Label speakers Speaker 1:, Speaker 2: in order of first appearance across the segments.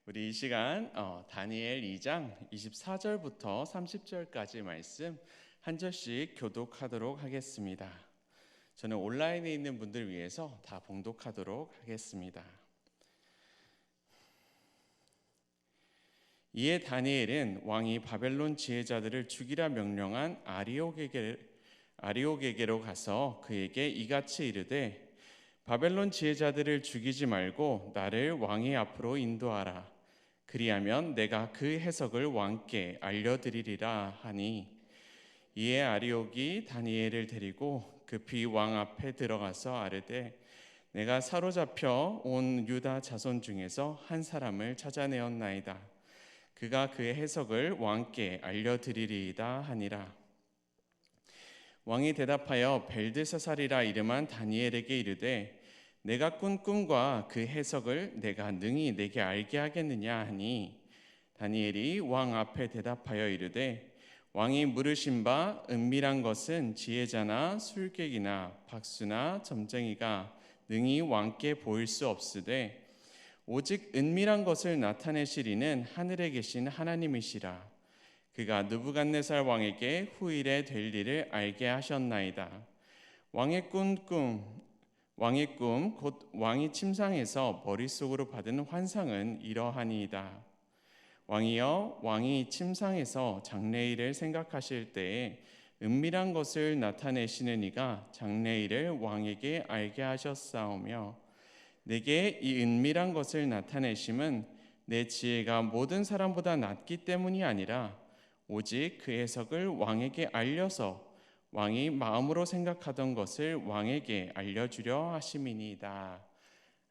Speaker 1: 우리 이 시간 다니엘 2장 24절부터 30절까지 말씀 한 절씩 교독하도록 하겠습니다. 저는 온라인에 있는 분들 위해서 다 봉독하도록 하겠습니다. 이에 다니엘은 왕이 바벨론 지혜자들을 죽이라 명령한 아리옥에게로 가서 그에게 이같이 이르되 바벨론 지혜자들을 죽이지 말고 나를 왕의 앞으로 인도하라. 그리하면 내가 그 해석을 왕께 알려드리리라 하니, 이에 아리옥이 다니엘을 데리고 급히 왕 앞에 들어가서 아뢰되 내가 사로잡혀 온 유다 자손 중에서 한 사람을 찾아내었나이다. 그가 그의 해석을 왕께 알려드리리이다 하니라. 왕이 대답하여 벨드사살이라 이름한 다니엘에게 이르되 내가 꾼 꿈과 그 해석을 내가 능히 내게 알게 하겠느냐 하니, 다니엘이 왕 앞에 대답하여 이르되 왕이 물으신 바 은밀한 것은 지혜자나 술객이나 박수나 점쟁이가 능히 왕께 보일 수 없으되 오직 은밀한 것을 나타내시리는 하늘에 계신 하나님이시라. 그가 느부갓네살 왕에게 후일에 될 일을 알게 하셨나이다. 왕의 꿈 곧 왕이 침상에서 머릿속으로 받은 환상은 이러하니이다. 왕이여, 왕이 침상에서 장래일을 생각하실 때에 은밀한 것을 나타내시는 이가 장래일을 왕에게 알게 하셨사오며, 내게 이 은밀한 것을 나타내심은 내 지혜가 모든 사람보다 낫기 때문이 아니라 오직 그 해석을 왕에게 알려서 왕이 마음으로 생각하던 것을 왕에게 알려주려 하심이니이다.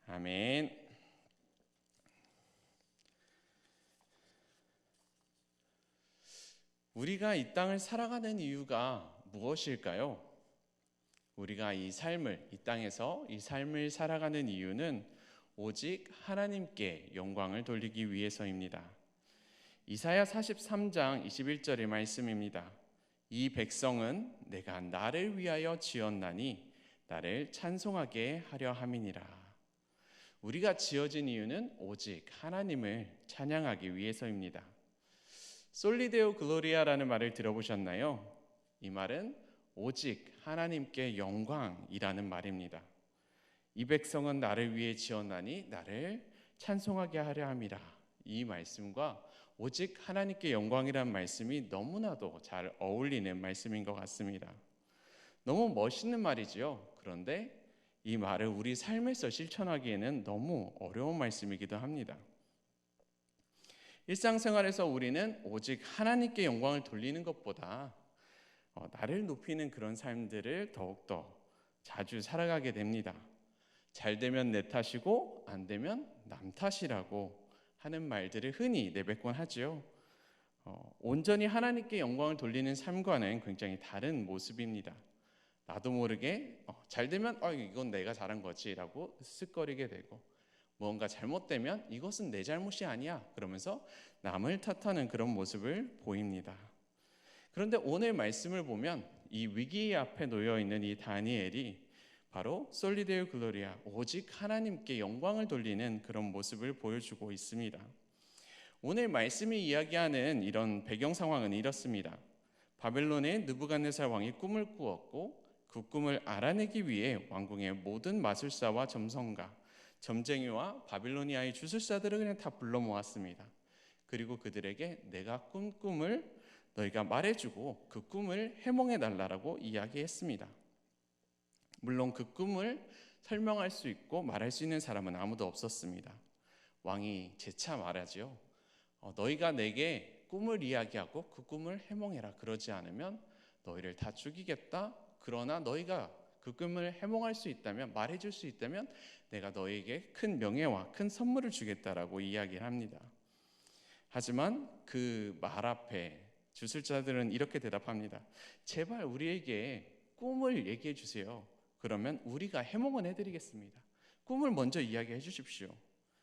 Speaker 1: 아멘. 우리가 이 땅을 살아가는 이유가 무엇일까요? 우리가 이 땅에서 이 삶을 살아가는 이유는 오직 하나님께 영광을 돌리기 위해서입니다. 이사야 43장 21절의 말씀입니다. 이 백성은 내가 나를 위하여 지었나니 나를 찬송하게 하려 함이니라. 우리가 지어진 이유는 오직 하나님을 찬양하기 위해서입니다. 솔리데오 글로리아라는 말을 들어보셨나요? 이 말은 오직 하나님께 영광이라는 말입니다. 이 백성은 나를 위해 지었나니 나를 찬송하게 하려 함이라. 이 말씀과 오직 하나님께 영광이란 말씀이 너무나도 잘 어울리는 말씀인 것 같습니다. 너무 멋있는 말이지요. 그런데 이 말을 우리 삶에서 실천하기에는 너무 어려운 말씀이기도 합니다. 일상생활에서 우리는 오직 하나님께 영광을 돌리는 것보다 나를 높이는 그런 삶들을 더욱더 자주 살아가게 됩니다. 잘 되면 내 탓이고 안 되면 남 탓이라고 하는 말들을 흔히 내뱉곤 하지요. 온전히 하나님께 영광을 돌리는 삶과는 굉장히 다른 모습입니다. 나도 모르게 잘 되면 이건 내가 잘한 거지 라고 쓱거리게 되고, 뭔가 잘못되면 이것은 내 잘못이 아니야 그러면서 남을 탓하는 그런 모습을 보입니다. 그런데 오늘 말씀을 보면 이 위기 앞에 놓여있는 이 다니엘이 바로 솔리데오 글로리아, 오직 하나님께 영광을 돌리는 그런 모습을 보여주고 있습니다. 오늘 말씀이 이야기하는 이런 배경 상황은 이렇습니다. 바벨론의 느부갓네살 왕이 꿈을 꾸었고 그 꿈을 알아내기 위해 왕궁의 모든 마술사와 점성가, 점쟁이와 바빌로니아의 주술사들을 그냥 다 불러 모았습니다. 그리고 그들에게 내가 꾼 꿈을 너희가 말해주고 그 꿈을 해몽해 달라고 이야기했습니다. 물론 그 꿈을 설명할 수 있고 말할 수 있는 사람은 아무도 없었습니다. 왕이 재차 말하지요. 너희가 내게 꿈을 이야기하고 그 꿈을 해몽해라. 그러지 않으면 너희를 다 죽이겠다. 그러나 너희가 그 꿈을 해몽할 수 있다면, 말해줄 수 있다면 내가 너희에게 큰 명예와 큰 선물을 주겠다라고 이야기를 합니다. 하지만 그 말 앞에 주술자들은 이렇게 대답합니다. 제발 우리에게 꿈을 얘기해 주세요. 그러면 우리가 해몽은 해드리겠습니다. 꿈을 먼저 이야기해 주십시오.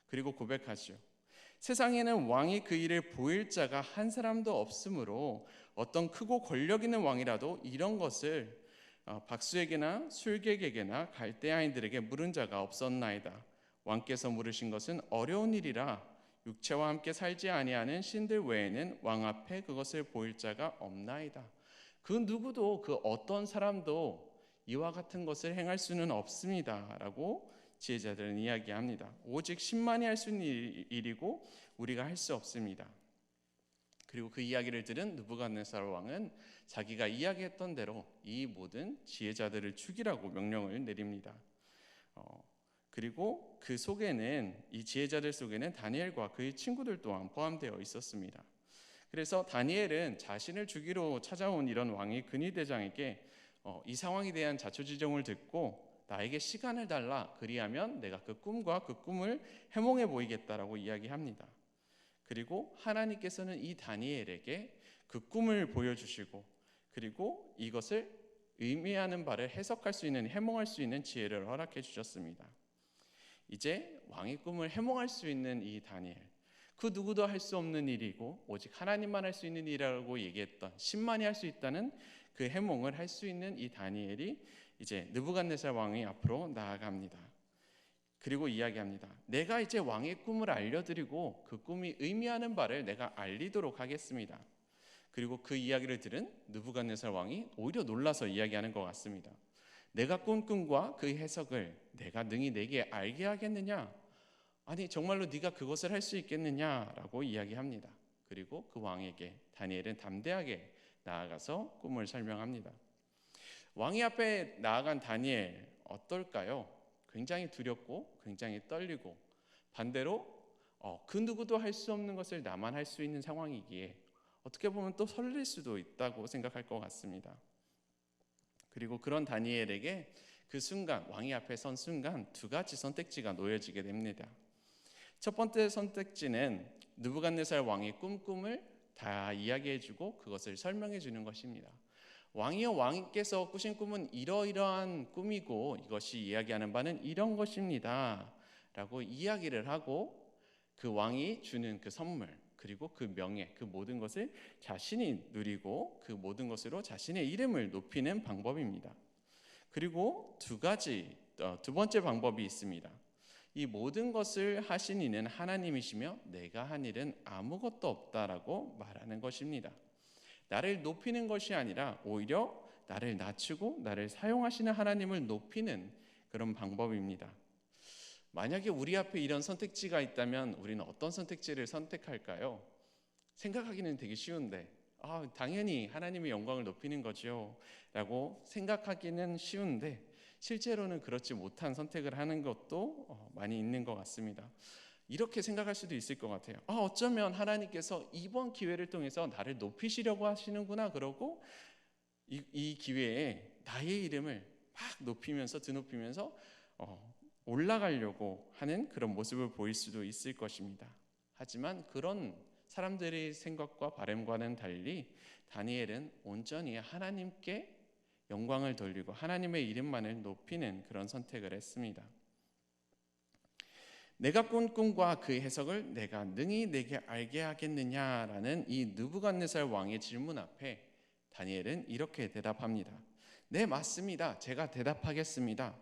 Speaker 1: 그리고 고백하죠. 세상에는 왕이 그 일을 보일 자가 한 사람도 없으므로 어떤 크고 권력 있는 왕이라도 이런 것을 박수에게나 술객에게나 갈대아인들에게 물은 자가 없었나이다. 왕께서 물으신 것은 어려운 일이라 육체와 함께 살지 아니하는 신들 외에는 왕 앞에 그것을 보일 자가 없나이다. 그 누구도 그 어떤 사람도 이와 같은 것을 행할 수는 없습니다 라고 지혜자들은 이야기합니다. 오직 신만이 할 수 있는 일이고 우리가 할 수 없습니다. 그리고 그 이야기를 들은 느부갓네살 왕은 자기가 이야기했던 대로 이 모든 지혜자들을 죽이라고 명령을 내립니다. 그리고 그 속에는, 이 지혜자들 속에는 다니엘과 그의 친구들 또한 포함되어 있었습니다. 그래서 다니엘은 자신을 죽이러 찾아온 이런 왕이 근위대장에게 이 상황에 대한 자초지종을 듣고 나에게 시간을 달라, 그리하면 내가 그 꿈과 그 꿈을 해몽해 보이겠다라고 이야기합니다. 그리고 하나님께서는 이 다니엘에게 그 꿈을 보여주시고 그리고 이것을 의미하는 바를 해석할 수 있는, 해몽할 수 있는 지혜를 허락해 주셨습니다. 이제 왕의 꿈을 해몽할 수 있는 이 다니엘, 그 누구도 할 수 없는 일이고 오직 하나님만 할 수 있는 일이라고 얘기했던, 신만이 할 수 있다는 그 해몽을 할 수 있는 이 다니엘이 이제 느부갓네살 왕의 앞으로 나아갑니다. 그리고 이야기합니다. 내가 이제 왕의 꿈을 알려드리고 그 꿈이 의미하는 바를 내가 알리도록 하겠습니다. 그리고 그 이야기를 들은 느부갓네살 왕이 오히려 놀라서 이야기하는 것 같습니다. 내가 꾼 꿈과 그 해석을 내가 능히 내게 알게 하겠느냐? 아니 정말로 네가 그것을 할 수 있겠느냐라고 이야기합니다. 그리고 그 왕에게 다니엘은 담대하게 나아가서 꿈을 설명합니다. 왕이 앞에 나아간 다니엘 어떨까요? 굉장히 두렵고 굉장히 떨리고, 반대로 그 누구도 할 수 없는 것을 나만 할 수 있는 상황이기에 어떻게 보면 또 설렐 수도 있다고 생각할 것 같습니다. 그리고 그런 다니엘에게 그 순간, 왕이 앞에 선 순간 두 가지 선택지가 놓여지게 됩니다. 첫 번째 선택지는 느부갓네살 왕의 꿈을 다 이야기해주고 그것을 설명해주는 것입니다. 왕이여, 왕께서 꾸신 꿈은 이러이러한 꿈이고 이것이 이야기하는 바는 이런 것입니다 라고 이야기를 하고 그 왕이 주는 그 선물, 그리고 그 명예, 그 모든 것을 자신이 누리고 그 모든 것으로 자신의 이름을 높이는 방법입니다. 그리고 두 번째 방법이 있습니다. 이 모든 것을 하신 이는 하나님이시며 내가 한 일은 아무것도 없다라고 말하는 것입니다. 나를 높이는 것이 아니라 오히려 나를 낮추고 나를 사용하시는 하나님을 높이는 그런 방법입니다. 만약에 우리 앞에 이런 선택지가 있다면 우리는 어떤 선택지를 선택할까요? 생각하기는 되게 쉬운데 당연히 하나님의 영광을 높이는 거죠 라고 생각하기는 쉬운데 실제로는 그렇지 못한 선택을 하는 것도 많이 있는 것 같습니다. 이렇게 생각할 수도 있을 것 같아요. 어쩌면 하나님께서 이번 기회를 통해서 나를 높이시려고 하시는구나, 그러고 이 기회에 나의 이름을 막 높이면서 드높이면서 올라가려고 하는 그런 모습을 보일 수도 있을 것입니다. 하지만 그런 사람들의 생각과 바람과는 달리 다니엘은 온전히 하나님께 영광을 돌리고 하나님의 이름만을 높이는 그런 선택을 했습니다. 내가 꾼 꿈과 그 해석을 내가 능히 내게 알게 하겠느냐라는 이 느부갓네살 왕의 질문 앞에 다니엘은 이렇게 대답합니다. 네, 맞습니다. 제가 대답하겠습니다.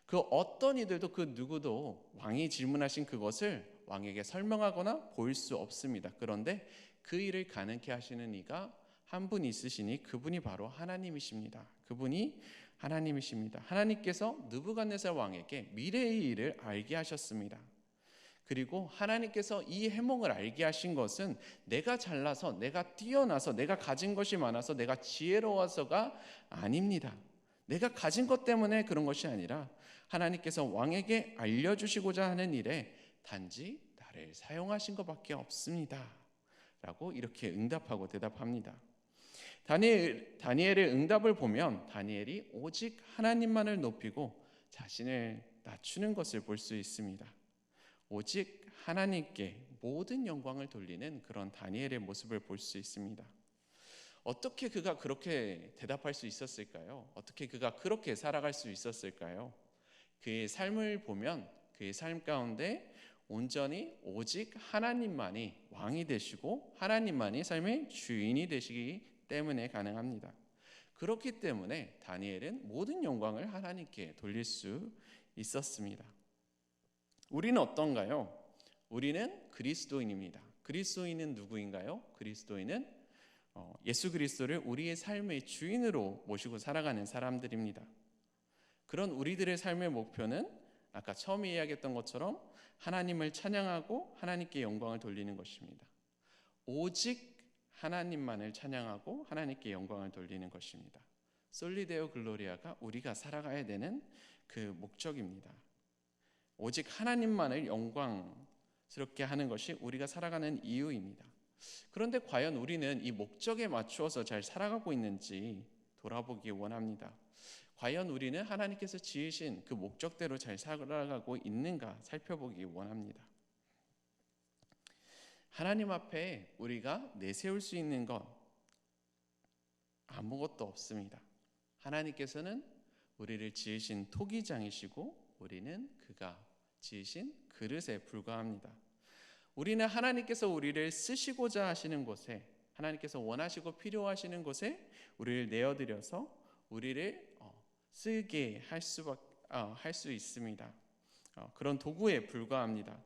Speaker 1: 그 어떤 이들도 그 누구도 왕이 질문하신 그것을 왕에게 설명하거나 보일 수 없습니다. 그런데 그 일을 가능케 하시는 이가 한 분 있으시니 그분이 바로 하나님이십니다. 그분이 하나님이십니다. 하나님께서 느부갓네살 왕에게 미래의 일을 알게 하셨습니다. 그리고 하나님께서 이 해몽을 알게 하신 것은 내가 잘나서, 내가 뛰어나서, 내가 가진 것이 많아서, 내가 지혜로워서가 아닙니다. 내가 가진 것 때문에 그런 것이 아니라 하나님께서 왕에게 알려주시고자 하는 일에 단지 나를 사용하신 것밖에 없습니다 라고 이렇게 응답하고 대답합니다. 다니엘의 응답을 보면 다니엘이 오직 하나님만을 높이고 자신을 낮추는 것을 볼 수 있습니다. 오직 하나님께 모든 영광을 돌리는 그런 다니엘의 모습을 볼 수 있습니다. 어떻게 그가 그렇게 대답할 수 있었을까요? 어떻게 그가 그렇게 살아갈 수 있었을까요? 그의 삶을 보면 그의 삶 가운데 온전히 오직 하나님만이 왕이 되시고 하나님만이 삶의 주인이 되시기 때문에 가능합니다. 그렇기 때문에 다니엘은 모든 영광을 하나님께 돌릴 수 있었습니다. 우리는 어떤가요? 우리는 그리스도인입니다. 그리스도인은 누구인가요? 그리스도인은 예수 그리스도를 우리의 삶의 주인으로 모시고 살아가는 사람들입니다. 그런 우리들의 삶의 목표는 아까 처음에 이야기했던 것처럼 하나님을 찬양하고 하나님께 영광을 돌리는 것입니다. 오직 하나님만을 찬양하고 하나님께 영광을 돌리는 것입니다. 솔리데오 글로리아가 우리가 살아가야 되는 그 목적입니다. 오직 하나님만을 영광스럽게 하는 것이 우리가 살아가는 이유입니다. 그런데 과연 우리는 이 목적에 맞추어서 잘 살아가고 있는지 돌아보기 원합니다. 과연 우리는 하나님께서 지으신 그 목적대로 잘 살아가고 있는가 살펴보기 원합니다. 하나님 앞에 우리가 내세울 수 있는 것 아무것도 없습니다. 하나님께서는 우리를 지으신 토기장이시고 우리는 그가 지으신 그릇에 불과합니다. 우리는 하나님께서 우리를 쓰시고자 하시는 곳에, 하나님께서 원하시고 필요하시는 곳에 우리를 내어드려서 우리를 쓰게 할 수 있습니다. 그런 도구에 불과합니다.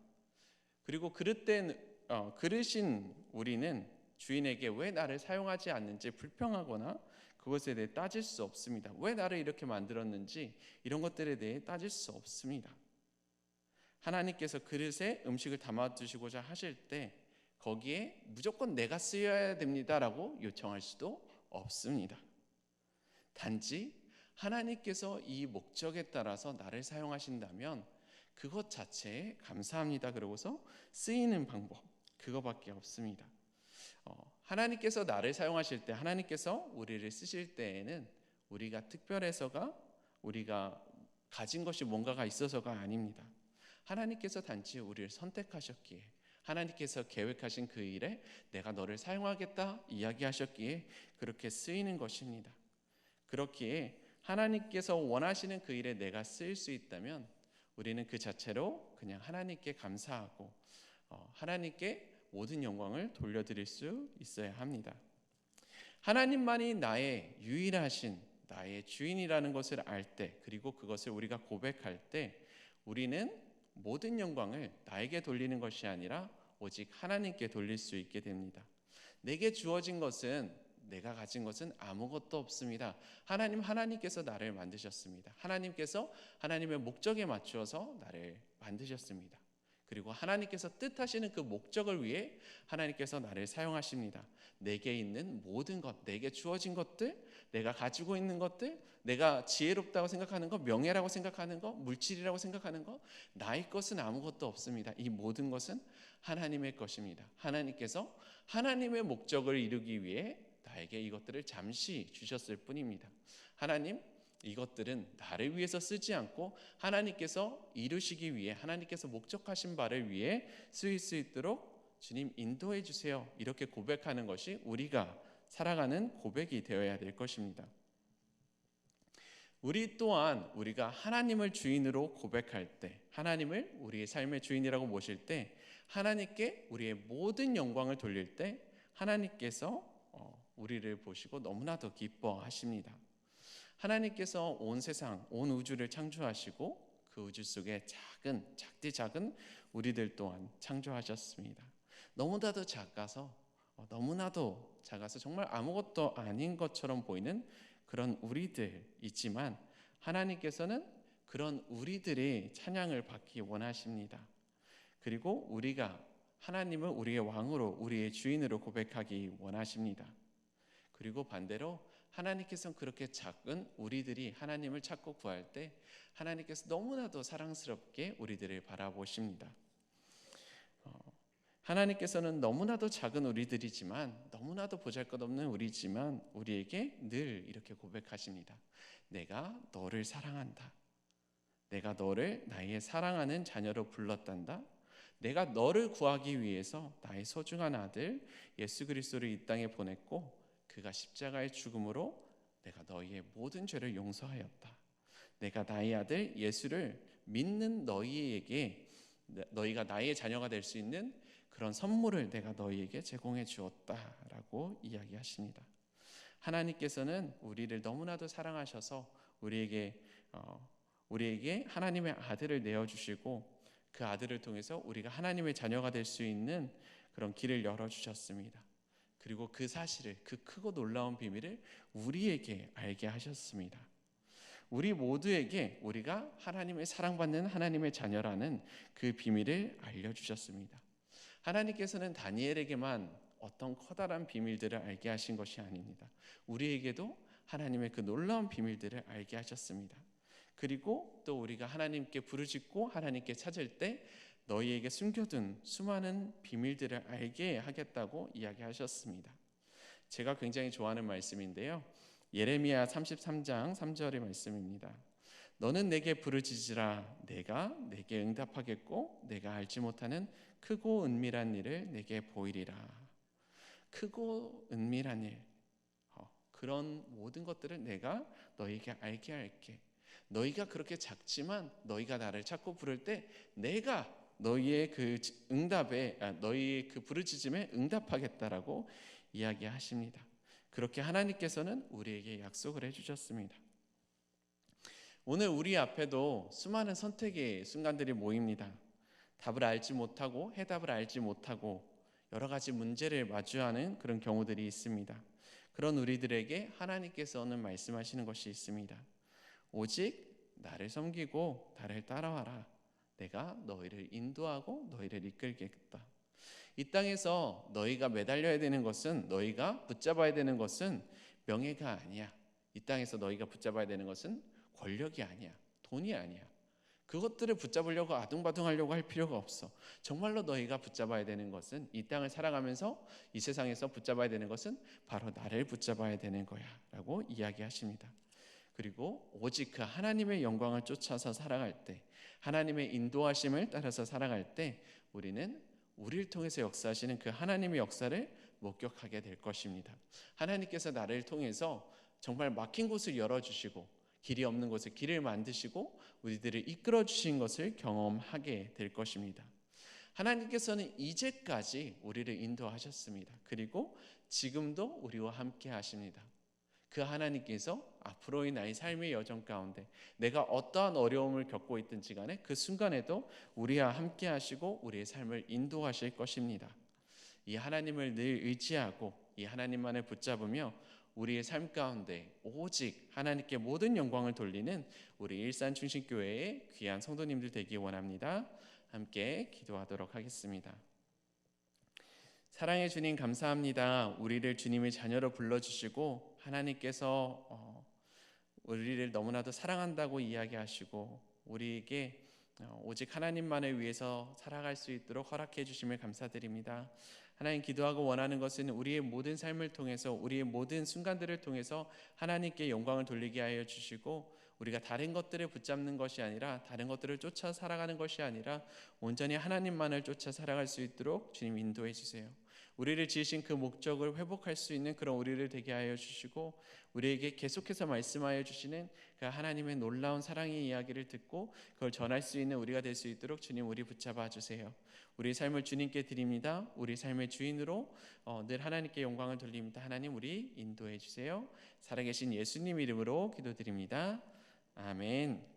Speaker 1: 그리고 그릇인 우리는 주인에게 왜 나를 사용하지 않는지 불평하거나 그것에 대해 따질 수 없습니다. 왜 나를 이렇게 만들었는지 이런 것들에 대해 따질 수 없습니다. 하나님께서 그릇에 음식을 담아두시고자 하실 때 거기에 무조건 내가 쓰여야 됩니다라고 요청할 수도 없습니다. 단지 하나님께서 이 목적에 따라서 나를 사용하신다면 그것 자체에 감사합니다. 그러고서 쓰이는 방법 그거밖에 없습니다. 하나님께서 나를 사용하실 때, 하나님께서 우리를 쓰실 때에는 우리가 특별해서가, 우리가 가진 것이 뭔가가 있어서가 아닙니다. 하나님께서 단지 우리를 선택하셨기에, 하나님께서 계획하신 그 일에 내가 너를 사용하겠다 이야기하셨기에 그렇게 쓰이는 것입니다. 그렇기에 하나님께서 원하시는 그 일에 내가 쓰일 수 있다면 우리는 그 자체로 그냥 하나님께 감사하고 하나님께 모든 영광을 돌려드릴 수 있어야 합니다. 하나님만이 나의 유일하신 나의 주인이라는 것을 알 때, 그리고 그것을 우리가 고백할 때 우리는 모든 영광을 나에게 돌리는 것이 아니라 오직 하나님께 돌릴 수 있게 됩니다. 내게 주어진 것은, 내가 가진 것은 아무것도 없습니다. 하나님께서 나를 만드셨습니다. 하나님께서 하나님의 목적에 맞추어서 나를 만드셨습니다. 그리고 하나님께서 뜻하시는 그 목적을 위해 하나님께서 나를 사용하십니다. 내게 있는 모든 것, 내게 주어진 것들, 내가 가지고 있는 것들, 내가 지혜롭다고 생각하는 것, 명예라고 생각하는 것, 물질이라고 생각하는 것, 나의 것은 아무것도 없습니다. 이 모든 것은 하나님의 것입니다. 하나님께서 하나님의 목적을 이루기 위해 나에게 이것들을 잠시 주셨을 뿐입니다. 하나님, 이것들은 나를 위해서 쓰지 않고 하나님께서 이루시기 위해, 하나님께서 목적하신 바를 위해 쓰일 수 있도록 주님 인도해 주세요. 이렇게 고백하는 것이 우리가 살아가는 고백이 되어야 될 것입니다. 우리 또한 우리가 하나님을 주인으로 고백할 때, 하나님을 우리의 삶의 주인이라고 모실 때, 하나님께 우리의 모든 영광을 돌릴 때 하나님께서 우리를 보시고 너무나도 기뻐하십니다. 하나님께서 온 세상, 온 우주를 창조하시고 그 우주 속에 작디 작은 우리들 또한 창조하셨습니다. 너무나도 작아서 정말 아무것도 아닌 것처럼 보이는 그런 우리들 있지만 하나님께서는 그런 우리들의 찬양을 받기 원하십니다. 그리고 우리가 하나님을 우리의 왕으로, 우리의 주인으로 고백하기 원하십니다. 그리고 반대로 하나님께서는 그렇게 작은 우리들이 하나님을 찾고 구할 때 하나님께서 너무나도 사랑스럽게 우리들을 바라보십니다. 하나님께서는 너무나도 작은 우리들이지만, 너무나도 보잘것없는 우리지만 우리에게 늘 이렇게 고백하십니다. 내가 너를 사랑한다. 내가 너를 나의 사랑하는 자녀로 불렀단다. 내가 너를 구하기 위해서 나의 소중한 아들 예수 그리스도를 이 땅에 보냈고 그가 십자가의 죽음으로 내가 너희의 모든 죄를 용서하였다. 내가 나의 아들 예수를 믿는 너희에게, 너희가 나의 자녀가 될 수 있는 그런 선물을 내가 너희에게 제공해 주었다라고 이야기하십니다. 하나님께서는 우리를 너무나도 사랑하셔서 우리에게 하나님의 아들을 내어주시고 그 아들을 통해서 우리가 하나님의 자녀가 될 수 있는 그런 길을 열어주셨습니다. 그리고 그 사실을, 그 크고 놀라운 비밀을 우리에게 알게 하셨습니다. 우리 모두에게 우리가 하나님의 사랑받는 하나님의 자녀라는 그 비밀을 알려주셨습니다. 하나님께서는 다니엘에게만 어떤 커다란 비밀들을 알게 하신 것이 아닙니다. 우리에게도 하나님의 그 놀라운 비밀들을 알게 하셨습니다. 그리고 또 우리가 하나님께 부르짖고 하나님께 찾을 때 너희에게 숨겨둔 수많은 비밀들을 알게 하겠다고 이야기하셨습니다. 제가 굉장히 좋아하는 말씀인데요. 예레미야 33장 3절의 말씀입니다. 너는 내게 부르짖으라 내가 내게 응답하겠고 내가 알지 못하는 크고 은밀한 일을 내게 보이리라. 크고 은밀한 일, 그런 모든 것들을 내가 너희에게 알게 할게. 너희가 그렇게 작지만 너희가 나를 찾고 부를 때 내가 너희의 그 응답에 너희의 그 부르짖음에 응답하겠다라고 이야기하십니다. 그렇게 하나님께서는 우리에게 약속을 해주셨습니다. 오늘 우리 앞에도 수많은 선택의 순간들이 모입니다. 답을 알지 못하고 해답을 알지 못하고 여러 가지 문제를 마주하는 그런 경우들이 있습니다. 그런 우리들에게 하나님께서는 말씀하시는 것이 있습니다. 오직 나를 섬기고 나를 따라와라. 내가 너희를 인도하고 너희를 이끌겠다. 이 땅에서 너희가 매달려야 되는 것은, 너희가 붙잡아야 되는 것은 명예가 아니야. 이 땅에서 너희가 붙잡아야 되는 것은 권력이 아니야. 돈이 아니야. 그것들을 붙잡으려고 아둥바둥하려고 할 필요가 없어. 정말로 너희가 붙잡아야 되는 것은, 이 땅을 살아가면서 이 세상에서 붙잡아야 되는 것은 바로 나를 붙잡아야 되는 거야 라고 이야기하십니다. 그리고 오직 그 하나님의 영광을 쫓아서 살아갈 때, 하나님의 인도하심을 따라서 살아갈 때 우리는 우리를 통해서 역사하시는 그 하나님의 역사를 목격하게 될 것입니다. 하나님께서 나를 통해서 정말 막힌 곳을 열어주시고 길이 없는 곳에 길을 만드시고 우리들을 이끌어 주신 것을 경험하게 될 것입니다. 하나님께서는 이제까지 우리를 인도하셨습니다. 그리고 지금도 우리와 함께 하십니다. 그 하나님께서 앞으로의 나의 삶의 여정 가운데 내가 어떠한 어려움을 겪고 있든지 간에 그 순간에도 우리와 함께 하시고 우리의 삶을 인도하실 것입니다. 이 하나님을 늘 의지하고 이 하나님만을 붙잡으며 우리의 삶 가운데 오직 하나님께 모든 영광을 돌리는 우리 일산중심교회의 귀한 성도님들 되기 원합니다. 함께 기도하도록 하겠습니다. 사랑해 주님 감사합니다. 우리를 주님의 자녀로 불러주시고 하나님께서 우리를 너무나도 사랑한다고 이야기하시고 우리에게 오직 하나님만을 위해서 살아갈 수 있도록 허락해 주심을 감사드립니다. 하나님, 기도하고 원하는 것은 우리의 모든 삶을 통해서 우리의 모든 순간들을 통해서 하나님께 영광을 돌리게 하여 주시고 우리가 다른 것들을 붙잡는 것이 아니라 다른 것들을 쫓아 살아가는 것이 아니라 온전히 하나님만을 쫓아 살아갈 수 있도록 주님 인도해 주세요. 우리를 지으신 그 목적을 회복할 수 있는 그런 우리를 되게 하여 주시고 우리에게 계속해서 말씀하여 주시는 그 하나님의 놀라운 사랑의 이야기를 듣고 그걸 전할 수 있는 우리가 될 수 있도록 주님 우리 붙잡아 주세요. 우리 삶을 주님께 드립니다. 우리 삶의 주인으로 늘 하나님께 영광을 돌립니다. 하나님 우리 인도해 주세요. 살아계신 예수님 이름으로 기도드립니다. 아멘.